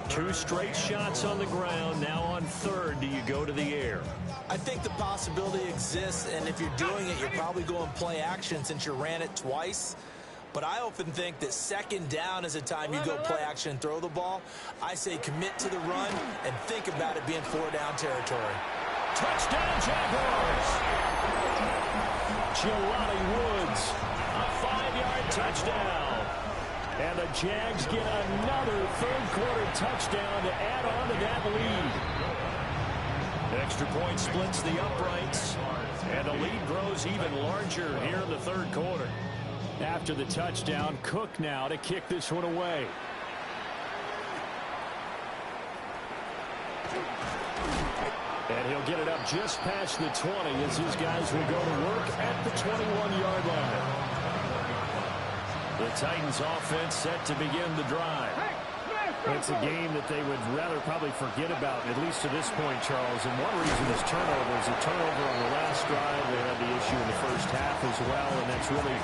2 straight shots on the ground. Now on 3rd, do you go to the air? I think the possibility exists, and if you're doing it, you're probably going play action since you ran it twice. But I often think that 2nd down is a time you go play action and throw the ball. I say commit to the run and think about it being 4-down territory. Touchdown, Jaguars! Jelani Woods, a 5-yard touchdown. And the Jags get another 3rd-quarter touchdown to add on to that lead. Extra point splits the uprights, and the lead grows even larger here in the 3rd quarter. After the touchdown, Cook now to kick this one away. And he'll get it up just past the 20 as his guys will go to work at the 21-yard line. The Titans offense set to begin the drive. It's a game that they would rather probably forget about, at least to this point, Charles. And one reason is turnovers. A turnover on the last drive. They had the issue in the 1st half as well, and that's really,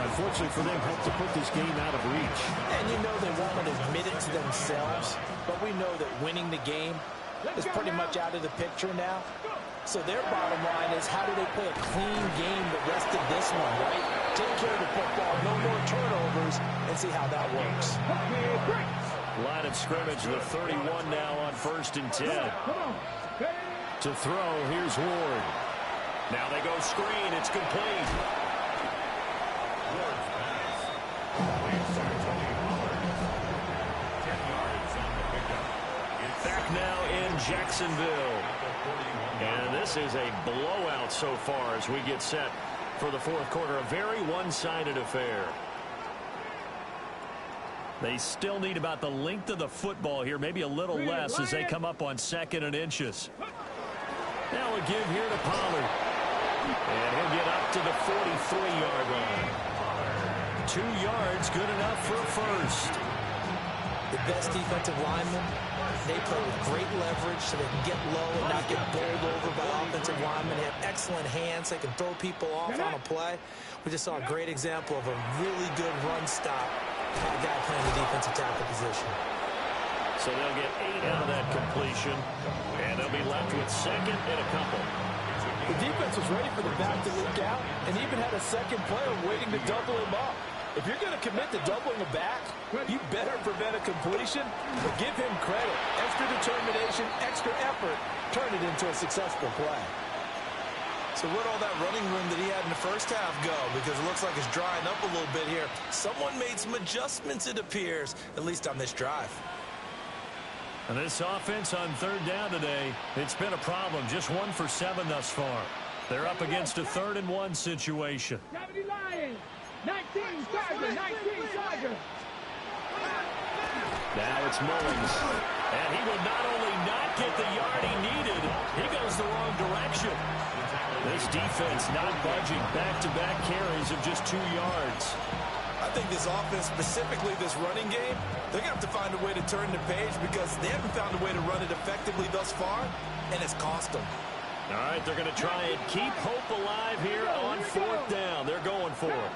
unfortunately for them, helped to put this game out of reach. And you know they won't admit it to themselves, but we know that winning the game is pretty much out of the picture now. So their bottom line is, how do they play a clean game the rest of this one, right? Take care of the football, no more turnovers, and see how that works. Line of scrimmage, the 31 now on 1st and 10. To throw, here's Ward. Now they go screen, it's complete. Back now in Jacksonville. And this is a blowout so far as we get set for the 4th quarter. A very one-sided affair. They still need about the length of the football here, maybe a little less as they come up on 2nd and inches. Now a give here to Pollard. And he'll get up to the 43-yard line. 2 yards, good enough for a 1st. The best defensive linemen, they play with great leverage so they can get low and not get bowled over by offensive linemen. They have excellent hands. They can throw people off on a play. We just saw a great example of a really good run stop by a guy playing the defensive tackle position. So they'll get 8 out of that completion, and they'll be left with 2nd and a couple. The defense was ready for the back to leak out and even had a second player waiting to double him up. If you're going to commit to doubling a back, you better prevent a completion, but give him credit. Extra determination, extra effort, turn it into a successful play. So where'd all that running room that he had in the first half go? Because it looks like it's drying up a little bit here. Someone made some adjustments, it appears, at least on this drive. And this offense on third down today, it's been a problem. Just 1 for 7 thus far. They're up against a 3rd and 1 situation. 70 Lions, 19 Chargers, 19 Chargers. Now it's Mullins. And he will not only not get the yard he needed, he goes the wrong direction. This defense not budging. Back-to-back carries of just 2 yards. I think this offense, specifically this running game, they're going to have to find a way to turn the page because they haven't found a way to run it effectively thus far, and it's cost them. All right, they're going to try and keep hope alive here on 4th down. They're going for it.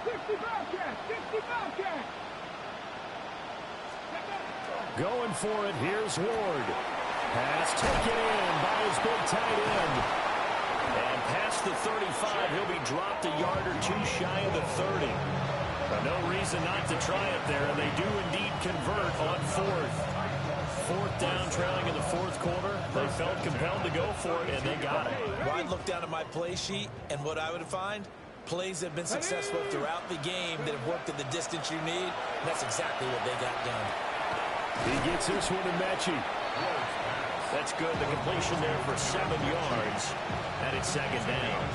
60 Bobcats, 60 Bobcats. Going for it. Here's Ward. Pass taken in by his big tight end. And past the 35, he'll be dropped a yard or 2 shy of the 30. But no reason not to try it there, and they do indeed convert on 4th. 4th down, trailing in the 4th quarter. They felt compelled to go for it, and they got it. Well, I'd look down at my play sheet, and what I would find, plays have been successful throughout the game that have worked at the distance you need, and that's exactly what they got done. He gets this one to Mechie. That's good. The completion there for 7 yards, and it's 2nd down.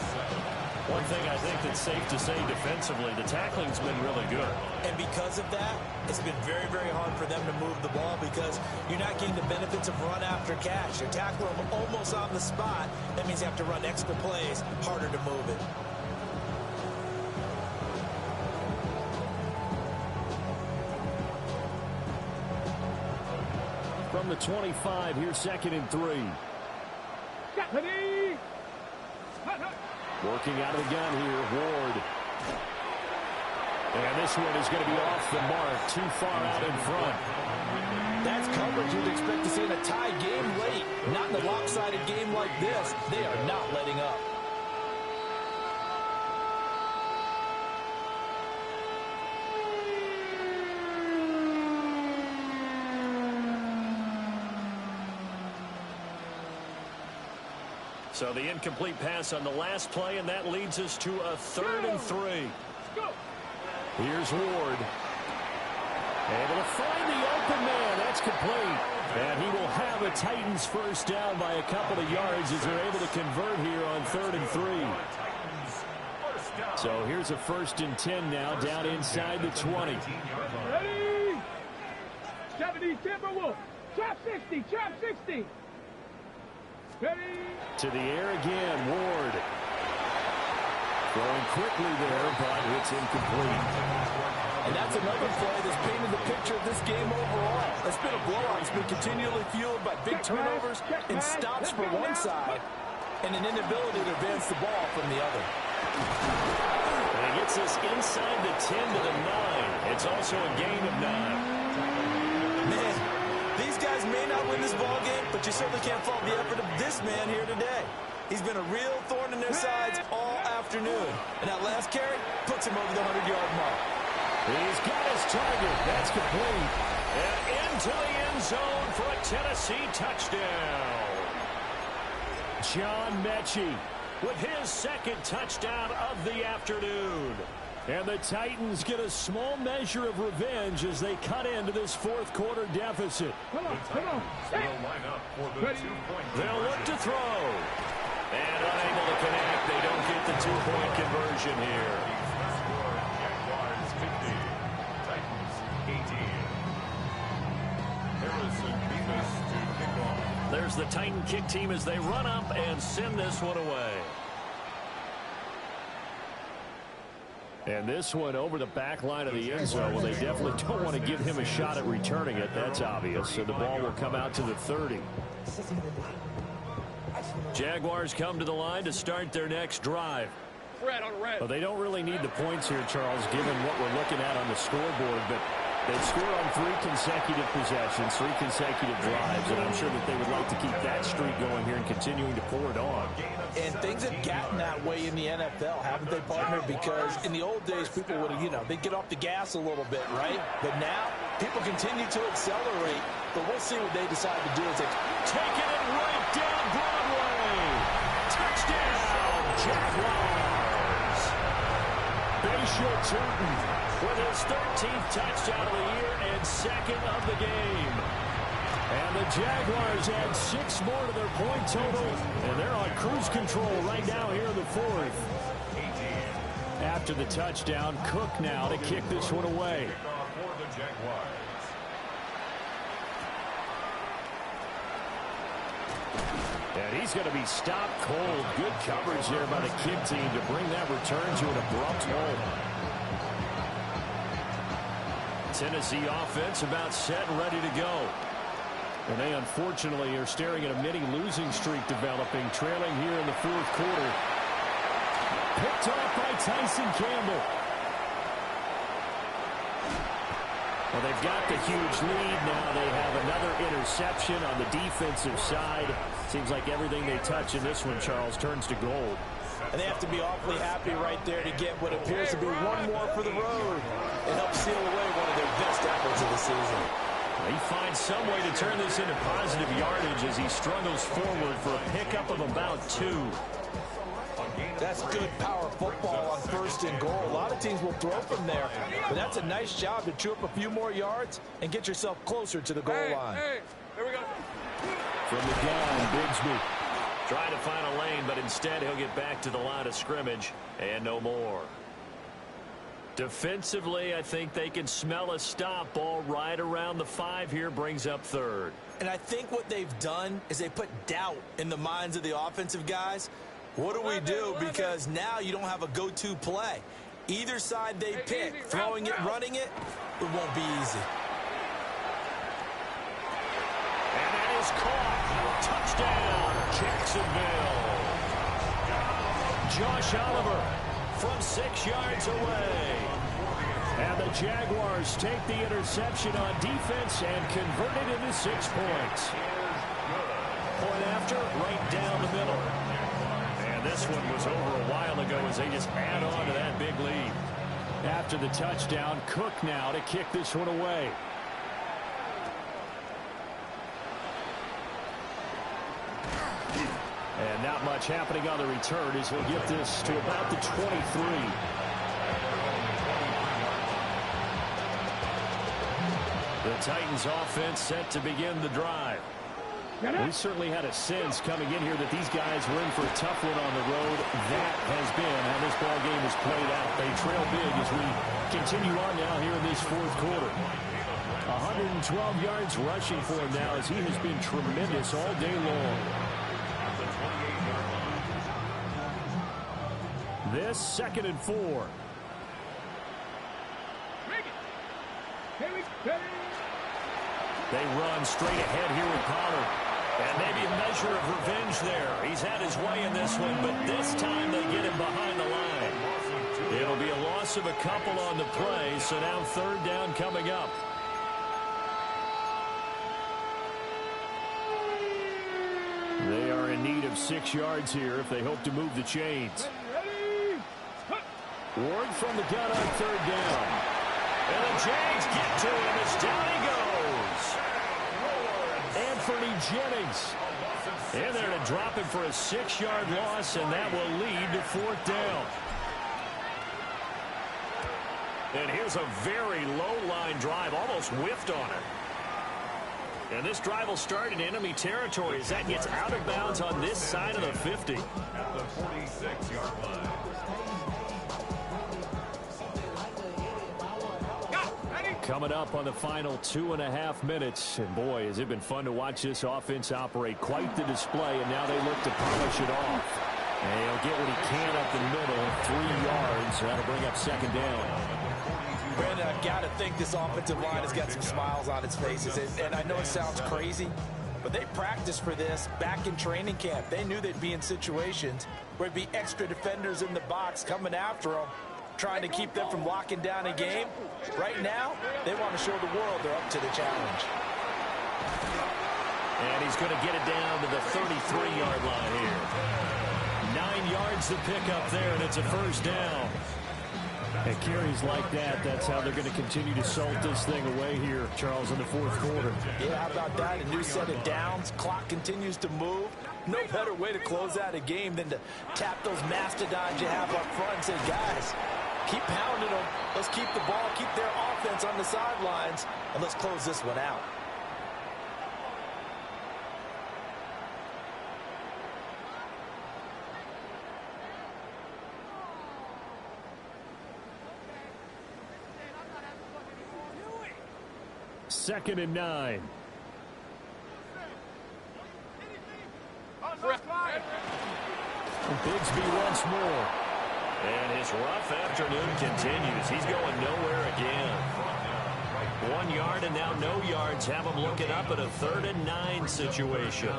One thing I think that's safe to say defensively, the tackling's been really good. And because of that, it's been very, very hard for them to move the ball because you're not getting the benefits of run after catch. You're tackling them almost on the spot. That means you have to run extra plays, harder to move it. From the 25, here's 2nd and 3. Working out of the gun here, Ward. And this one is going to be off the mark, too far out in front. That's coverage you'd expect to see in a tie game late. Not in a lopsided game like this. They are not letting up. So the incomplete pass on the last play, and that leads us to a 3rd and 3. Here's Ward. Able to find the open man. That's complete. And he will have a Titans first down by a couple of yards as they're able to convert here on 3rd and 3. So here's a 1st and 10 now down inside the 20. Ready? 70 Timberwolves. Trap 60. Trap 60. Ready? To the air again, Ward. Throwing quickly there, but it's incomplete. And that's another play that's painted the picture of this game overall. It's been a blowout. It's been continually fueled by big turnovers and stops for one side and an inability to advance the ball from the other. And he gets us inside the 10 to the 9. It's also a gain of 9. Man, these guys may not win this ball game, but you certainly can't fault the effort of this man here today. He's been a real thorn in their sides all afternoon. And that last carry puts him over the 100-yard mark. He's got his target. That's complete. And into the end zone for a Tennessee touchdown. John Mechie with his 2nd touchdown of the afternoon. And the Titans get a small measure of revenge as they cut into this 4th quarter deficit. Come on. They'll look to throw. And unable to connect. They don't get the 2-point conversion here. Jaguars 50, Titans 18. Harrison Bemis to kick off. There's the Titan kick team as they run up and send this one away. And this one over the back line of the end zone. Well, they definitely don't want to give him a shot at returning it. That's obvious. So the ball will come out to the 30. Jaguars come to the line to start their next drive. Well, they don't really need the points here, Charles, given what we're looking at on the scoreboard. But they've scored on 3 consecutive possessions, 3 consecutive drives, and I'm sure that they would like to keep that streak going here and continuing to pour it on. And things have gotten that way in the NFL, haven't they, partner? Because in the old days, people would have, they'd get off the gas a little bit, right? But now, people continue to accelerate. But we'll see what they decide to do as they taking it right down Broadway. Touchdown, Jaguars. Bashir Turton with his 13th touchdown of the year and second of the game. And the Jaguars add 6 more to their point total, and they're on cruise control right now here in the fourth. After the touchdown, Cook now to kick this one away. And he's going to be stopped cold. Good coverage there by the kick team to bring that return to an abrupt halt. Tennessee offense about set and ready to go. And they unfortunately are staring at a mini losing streak developing, trailing here in the fourth quarter. Picked off by Tyson Campbell. Well, they've got the huge lead now. They have another interception on the defensive side. Seems like everything they touch in this one, Charles, turns to gold. And they have to be awfully happy right there to get what appears to be one more for the road. It helps seal away one of their best efforts of the season. He finds some way to turn this into positive yardage as he struggles forward for a pickup of about 2. That's good power football on 1st and goal. A lot of teams will throw from there, but that's a nice job to chew up a few more yards and get yourself closer to the goal line. Hey, here we go. From the gun, Bigsby trying to find a lane, but instead he'll get back to the line of scrimmage and no more. Defensively, I think they can smell a stop. Ball right around the 5 here, brings up 3rd. And I think what they've done is they put doubt in the minds of the offensive guys. What do we do? Because now you don't have a go-to play. Either side they pick, throwing it, running it, it won't be easy. And that is caught. Touchdown, Jacksonville. Josh Oliver from 6 yards away. And the Jaguars take the interception on defense and convert it into 6 points. Point after, right down the middle. And this one was over a while ago as they just add on to that big lead. After the touchdown, Cook now to kick this one away. And not much happening on the return as he'll get this to about the 23. The Titans offense set to begin the drive. We certainly had a sense coming in here that these guys were in for a tough one on the road. That has been how this ball game has played out. They trail big as we continue on now here in this fourth quarter. 112 yards rushing for him now as he has been tremendous all day long. This 2nd and 4. They run straight ahead here with Pollard. And maybe a measure of revenge there. He's had his way in this one, but this time they get him behind the line. It'll be a loss of a couple on the play, so now 3rd down coming up. They are in need of 6 yards here if they hope to move the chains. Ward from the gun on 3rd down. And the Jags get to him as down he goes. Anthony Jennings in there to drop him for a 6-yard loss, and that will lead to 4th down. And here's a very low-line drive, almost whiffed on it. And this drive will start in enemy territory as that gets out of bounds on this side of the 50. At the 46-yard line. Coming up on the final 2.5 minutes. And boy, has it been fun to watch this offense operate. Quite the display, and now they look to polish it off. And he'll get what he can up the middle, 3 yards. That'll bring up 2nd down. Brandon, I've got to think this offensive line has got some smiles on its faces. And I know it sounds crazy, but they practiced for this back in training camp. They knew they'd be in situations where there'd be extra defenders in the box coming after them, trying to keep them from locking down a game. Right now, they want to show the world they're up to the challenge. And he's going to get it down to the 33-yard line here. 9 yards to pick up there, and it's a first down. And carries like that, that's how they're going to continue to salt this thing away here, Charles, in the fourth quarter. Yeah, how about that? A new set of downs. Clock continues to move. No better way to close out a game than to tap those mastodons you have up front and say, guys, keep pounding them. Let's keep the ball, keep their offense on the sidelines, and let's close this one out. Second and 9. Bigsby once more. And his rough afternoon continues. He's going nowhere again. 1 yard and now no yards. Have him looking up at a 3rd and 9 situation.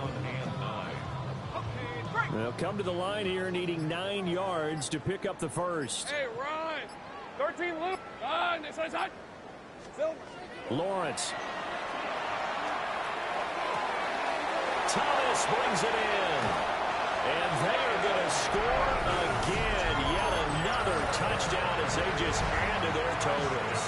They'll come to the line here needing 9 yards to pick up the first. Hey, Ryan. 13 loop. Side. Lawrence. Thomas brings it in. And they are going to score again. Yet another touchdown as they just add to their totals.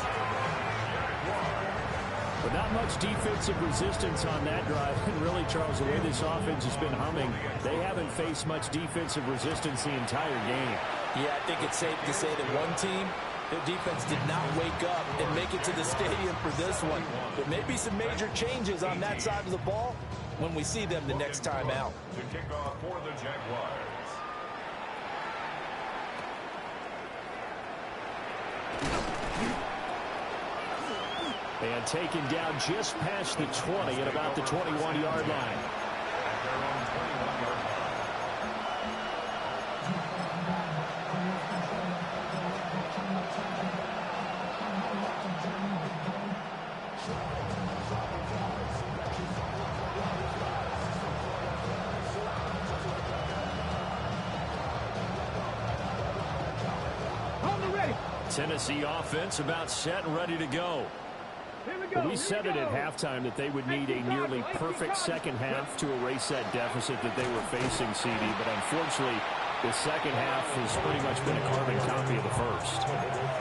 But not much defensive resistance on that drive. And really, Charles, the way this offense has been humming, they haven't faced much defensive resistance the entire game. Yeah, I think it's safe to say that one team, their defense did not wake up and make it to the stadium for this one. There may be some major changes on that side of the ball when we see them the next time out. To kick off for the Jaguars. And taken down just past the 20 at about the 21-yard line. At their own 21-yard line. Tennessee offense about set and ready to go. We said it at halftime that they would need a nearly perfect second half to erase that deficit that they were facing, CD, but unfortunately the second half has pretty much been a carbon copy of the first.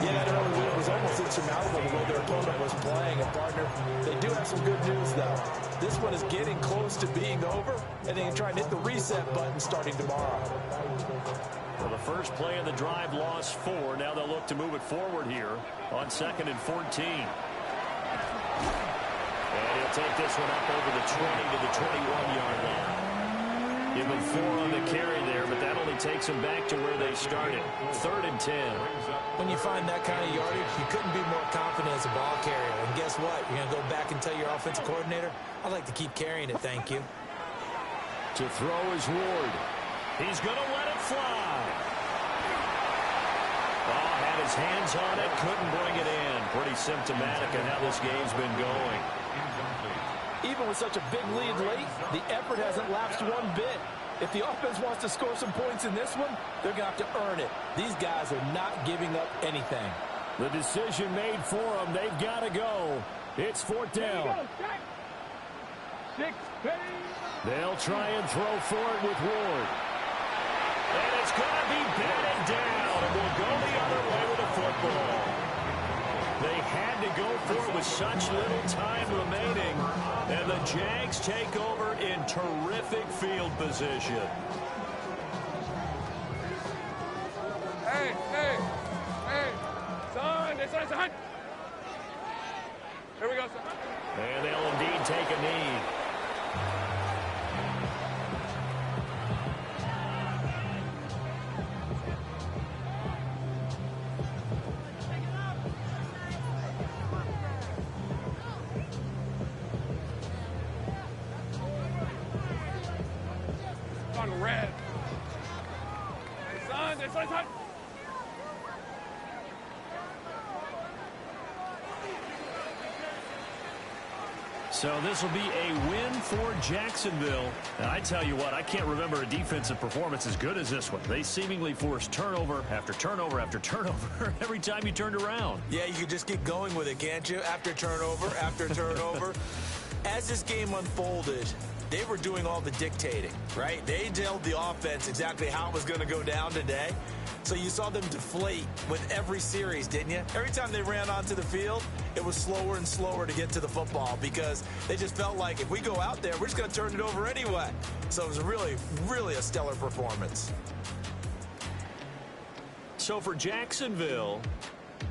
Yeah, that early lead was almost insurmountable the way their opponent was playing. And, partner, they do have some good news, though. This one is getting close to being over, and they can try and hit the reset button starting tomorrow. Well, the first play of the drive lost 4. Now they'll look to move it forward here on 2nd and 14. And he'll take this one up over the 20 to the 21-yard line. Give him 4 on the carry there, but that only takes them back to where they started. 3rd and 10. When you find that kind of yardage, you couldn't be more confident as a ball carrier. And guess what? You're going to go back and tell your offensive coordinator, I'd like to keep carrying it, thank you. To throw is Ward. He's going to let it fly. Oh, had his hands on it, couldn't bring it in. Pretty symptomatic of how this game's been going. Even with such a big lead late, the effort hasn't lapsed one bit. If the offense wants to score some points in this one, they're going to have to earn it. These guys are not giving up anything. The decision made for them. They've got to go. It's 4th down. They'll try and throw for it with Ward. And it's going to be batted down, and we'll go the other way with the football. They had to go for it with such little time remaining, and the Jags take over in terrific field position. Hey, son, son. Here we go, son. And they'll indeed take a knee. On red. Hey, son. So this will be a win for Jacksonville. And I tell you what, I can't remember a defensive performance as good as this one. They seemingly forced turnover after turnover after turnover every time you turned around. Yeah, you could just keep going with it, can't you? After turnover, after turnover. As this game unfolded, they were doing all the dictating, right? They told the offense exactly how it was going to go down today. So you saw them deflate with every series, didn't you? Every time they ran onto the field, it was slower and slower to get to the football because they just felt like if we go out there, we're just going to turn it over anyway. So it was really, really a stellar performance. So for Jacksonville,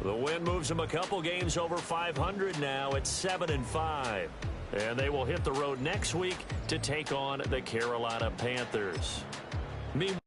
the win moves them a couple games over 500 now at 7-5. And they will hit the road next week to take on the Carolina Panthers. Meanwhile,